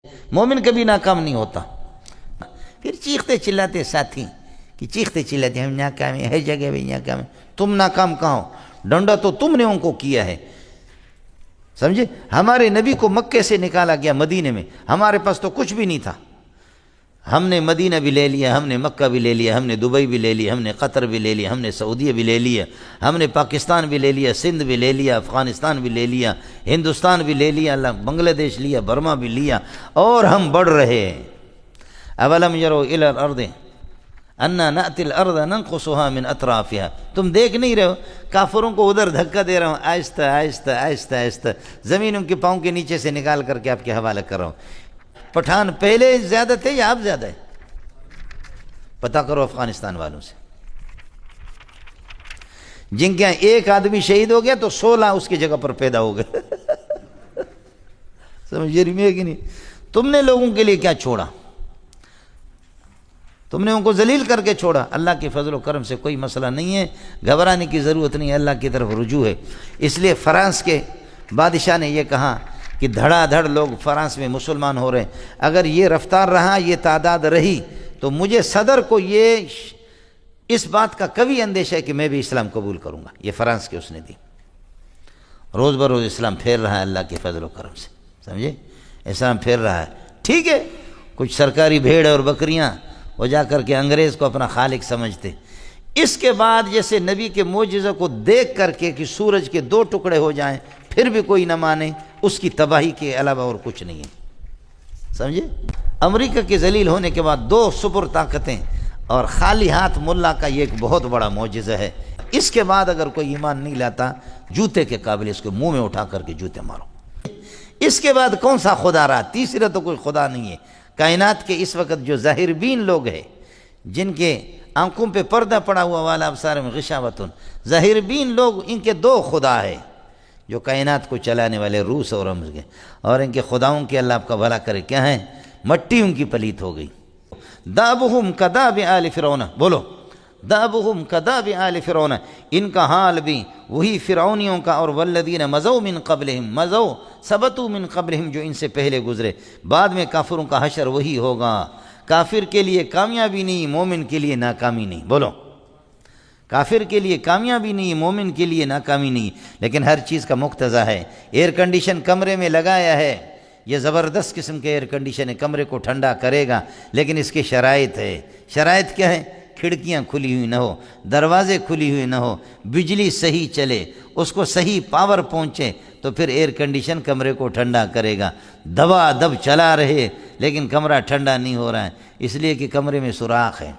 مومن کبھی ناکام نہیں ہوتا۔ پھر چیختے چلاتے ساتھی کہ چیختے چلاتے ہم ناکام ہیں، ہر جگہ بھی ناکام ہیں۔ تم ناکام کہاں ہو؟ ڈنڈا تو تم نے ان کو کیا ہے، سمجھے؟ ہمارے نبی کو مکے سے نکالا گیا مدینے میں، ہمارے پاس تو کچھ بھی نہیں تھا، ہم نے مدینہ بھی لے لیا، ہم نے مکہ بھی لے لیا، ہم نے دبئی بھی لے لیا، ہم نے قطر بھی لے لیا، ہم نے سعودیہ بھی لے لیا، ہم نے پاکستان بھی لے لیا، سندھ بھی لے لیا، افغانستان بھی لے لیا، ہندوستان بھی لے لیا، بنگلہ دیش لیا، برما بھی لیا، اور ہم بڑھ رہے ہیں۔ اولم یروا الی الارض انا نأتی الارض ننقصها من اطرافها، تم دیکھ نہیں رہے ہو کافروں کو ادھر دھکا دے رہا ہوں، آہستہ آہستہ آہستہ آہستہ زمین ان کے پاؤں کے نیچے سے نکال کر کے آپ کے حوالے کر رہا ہوں۔ پٹھان پہلے زیادہ تھے یا اب زیادہ ہے؟ پتہ کرو افغانستان والوں سے، جن کے ایک آدمی شہید ہو گیا تو 16 اس کی جگہ پر پیدا ہو گئے۔ سمجھ رہی ہے کہ نہیں؟ تم نے لوگوں کے لیے کیا چھوڑا؟ تم نے ان کو ذلیل کر کے چھوڑا۔ اللہ کے فضل و کرم سے کوئی مسئلہ نہیں ہے، گھبرانے کی ضرورت نہیں ہے، اللہ کی طرف رجوع ہے۔ اس لیے فرانس کے بادشاہ نے یہ کہا کہ دھڑا دھڑ لوگ فرانس میں مسلمان ہو رہے ہیں، اگر یہ رفتار رہا، یہ تعداد رہی، تو مجھے صدر کو یہ اس بات کا کبھی اندیشہ ہے کہ میں بھی اسلام قبول کروں گا۔ یہ فرانس کے اس نے دی۔ روز بروز اسلام پھیل رہا ہے اللہ کے فضل و کرم سے، سمجھے؟ اسلام پھیل رہا ہے، ٹھیک ہے۔ کچھ سرکاری بھیڑ اور بکریاں وہ جا کر کے انگریز کو اپنا خالق سمجھتے۔ اس کے بعد جیسے نبی کے معجزہ کو دیکھ کر کے کہ سورج کے 2 ٹکڑے ہو جائیں پھر بھی کوئی نہ مانے، اس کی تباہی کے علاوہ اور کچھ نہیں ہے، سمجھے؟ امریکہ کے ذلیل ہونے کے بعد 2 سپر طاقتیں اور خالی ہاتھ ملا کا یہ ایک بہت بڑا معجزہ ہے۔ اس کے بعد اگر کوئی ایمان نہیں لاتا، جوتے کے قابل اس کو منہ میں اٹھا کر کے جوتے مارو۔ اس کے بعد کون سا خدا رہا؟ تیسرا تو کوئی خدا نہیں ہے۔ کائنات کے اس وقت جو ظاہر بین لوگ ہیں، جن کے آنکھوں پہ پردہ پڑا ہوا والا ابصار میں غشاوۃ، ظاہر بین لوگ، ان کے 2 خدا ہے جو کائنات کو چلانے والے، روس اور امریکہ، اور ان کے خداؤں کے اللہ آپ کا بھلا کرے کیا ہیں؟ مٹی ان کی پلیت ہو گئی۔ دابہم کداب آل فرعون، بولو دابہم کداب آل فرعون، ان کا حال بھی وہی فرعونیوں کا، اور والذین مضوا من قبلہم، مضوا ثبتوا من قبلہم، جو ان سے پہلے گزرے۔ بعد میں کافروں کا حشر وہی ہوگا۔ کافر کے لیے کامیابی نہیں، مومن کے لیے ناکامی نہیں، بولو کافر کے لیے کامیابی نہیں، مومن کے لیے ناکامی نہیں۔ لیکن ہر چیز کا مقتضا ہے۔ ایئر کنڈیشن کمرے میں لگایا ہے، یہ زبردست قسم کے ایئر کنڈیشن ہے، کمرے کو ٹھنڈا کرے گا، لیکن اس کی شرائط ہے۔ شرائط کیا ہے؟ کھڑکیاں کھلی ہوئی نہ ہو، دروازے کھلی ہوئی نہ ہو، بجلی صحیح چلے، اس کو صحیح پاور پہنچے، تو پھر ایئر کنڈیشن کمرے کو ٹھنڈا کرے گا۔ دبا دب چلا رہے لیکن کمرہ ٹھنڈا نہیں ہو رہا ہے، اس لیے کہ کمرے میں سوراخ ہے،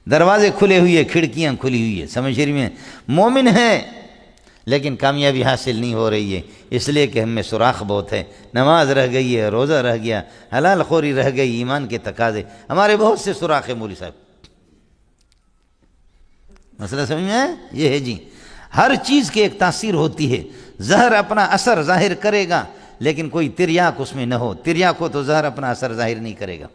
دروازے کھلے ہوئے، کھڑکیاں کھلی ہوئی ہے۔ سمجھ رہی میں؟ مومن ہے لیکن کامیابی حاصل نہیں ہو رہی ہے، اس لیے کہ ہم میں سوراخ بہت ہے۔ نماز رہ گئی ہے، روزہ رہ گیا، حلال خوری رہ گئی، ایمان کے تقاضے، ہمارے بہت سے سوراخ ہیں مولوی صاحب۔ مسئلہ سمجھ میں ہے؟ یہ ہے جی، ہر چیز کی ایک تاثیر ہوتی ہے۔ زہر اپنا اثر ظاہر کرے گا لیکن کوئی تریاک اس میں نہ ہو، تریاک ہو تو زہر اپنا اثر ظاہر نہیں کرے گا۔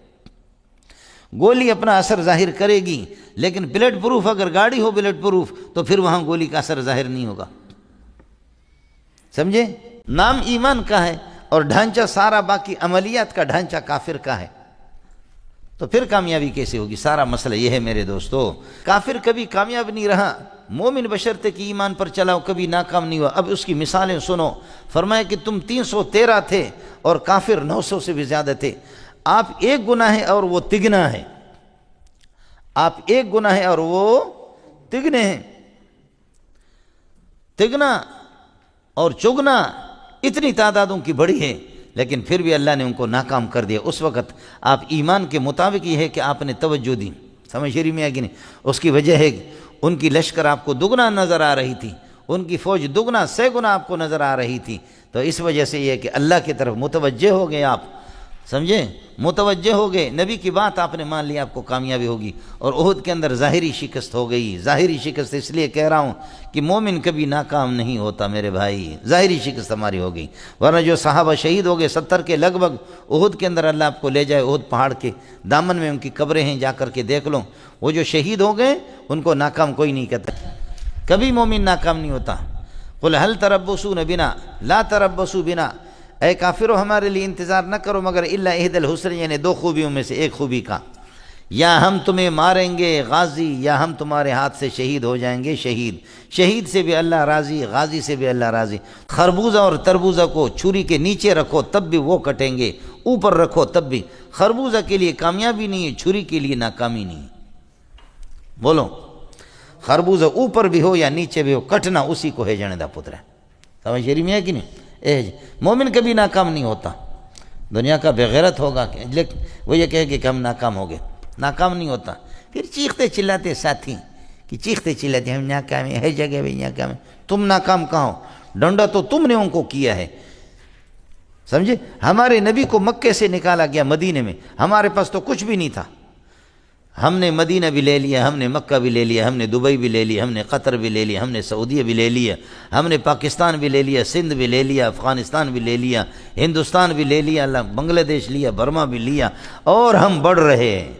گولی اپنا اثر ظاہر کرے گی لیکن بلٹ پروف اگر گاڑی ہو، بلٹ پروف، تو پھر وہاں گولی کا اثر ظاہر نہیں ہوگا، سمجھے؟ نام ایمان کا ہے اور ڈھانچہ سارا باقی عملیات کا ڈھانچہ کافر کا ہے، تو پھر کامیابی کیسے ہوگی؟ سارا مسئلہ یہ ہے میرے دوستو۔ کافر کبھی کامیاب نہیں رہا، مومن بشرطے کہ ایمان پر چلاؤ کبھی ناکام نہیں ہوا۔ اب اس کی مثالیں سنو۔ فرمایا کہ تم 313 تھے اور کافر 900 سے بھی زیادہ تھے۔ آپ ایک گناہ ہے اور وہ تگنا ہے، آپ ایک گناہ ہے اور وہ تگنے ہیں۔ تگنا اور چگنا اتنی تعدادوں کی بڑی ہے، لیکن پھر بھی اللہ نے ان کو ناکام کر دیا۔ اس وقت آپ ایمان کے مطابق یہ ہے کہ آپ نے توجہ دی، سمجھ رہی میں ہے کہ نہیں؟ اس کی وجہ ہے کہ ان کی لشکر آپ کو دگنا نظر آ رہی تھی، ان کی فوج دگنا سے گنا آپ کو نظر آ رہی تھی، تو اس وجہ سے یہ ہے کہ اللہ کی طرف متوجہ ہو گئے آپ، سمجھے؟ متوجہ ہو گئے، نبی کی بات آپ نے مان لی، آپ کو کامیابی ہوگی۔ اور احد کے اندر ظاہری شکست ہو گئی۔ ظاہری شکست اس لیے کہہ رہا ہوں کہ مومن کبھی ناکام نہیں ہوتا میرے بھائی، ظاہری شکست ہماری ہو گئی، ورنہ جو صحابہ شہید ہو گئے 70 کے لگ بھگ، احد کے اندر اللہ آپ کو لے جائے، احد پہاڑ کے دامن میں ان کی قبریں ہیں، جا کر کے دیکھ لو، وہ جو شہید ہو گئے ان کو ناکام کوئی نہیں کہتا، کبھی مومن ناکام نہیں ہوتا۔ قل هل تربصون بنا لا تربصوا بنا، اے کافرو ہمارے لیے انتظار نہ کرو مگر الا احد الحسن، یعنی دو خوبیوں میں سے ایک خوبی کا، یا ہم تمہیں ماریں گے غازی، یا ہم تمہارے ہاتھ سے شہید ہو جائیں گے شہید۔ شہید سے بھی اللہ راضی، غازی سے بھی اللہ راضی۔ خربوزہ اور تربوزہ کو چھری کے نیچے رکھو تب بھی وہ کٹیں گے، اوپر رکھو تب بھی۔ خربوزہ کے لیے کامیابی نہیں ہے، چھری کے لیے ناکامی نہیں ہے۔ بولو، خربوزہ اوپر بھی ہو یا نیچے بھی ہو، کٹنا اسی کو ہے جنے دا پتر ہے۔ سمجھ شریف میں ہے کہ نہیں؟ مومن کبھی ناکام نہیں ہوتا، دنیا کا بغیرت ہوگا لیکن وہ یہ کہے گے کہ ہم ناکام ہو گئے، ناکام نہیں ہوتا۔ پھر چیختے چلاتے ساتھی کہ چیختے چلاتے ہم ناکام ہیں، ہر جگہ بھی ناکام ہیں۔ تم ناکام کہاں ہو؟ ڈنڈا تو تم نے ان کو کیا ہے، سمجھے؟ ہمارے نبی کو مکے سے نکالا گیا مدینے میں، ہمارے پاس تو کچھ بھی نہیں تھا، ہم نے مدینہ بھی لے لیا، ہم نے مکہ بھی لے لیا، ہم نے دبئی بھی لے لیا، ہم نے قطر بھی لے لیا، ہم نے سعودیہ بھی لے لیا، ہم نے پاکستان بھی لے لیا، سندھ بھی لے لیا، افغانستان بھی لے لیا، ہندوستان بھی لے لیا، بنگلہ دیش لیا، برما بھی لیا، اور ہم بڑھ رہے ہیں۔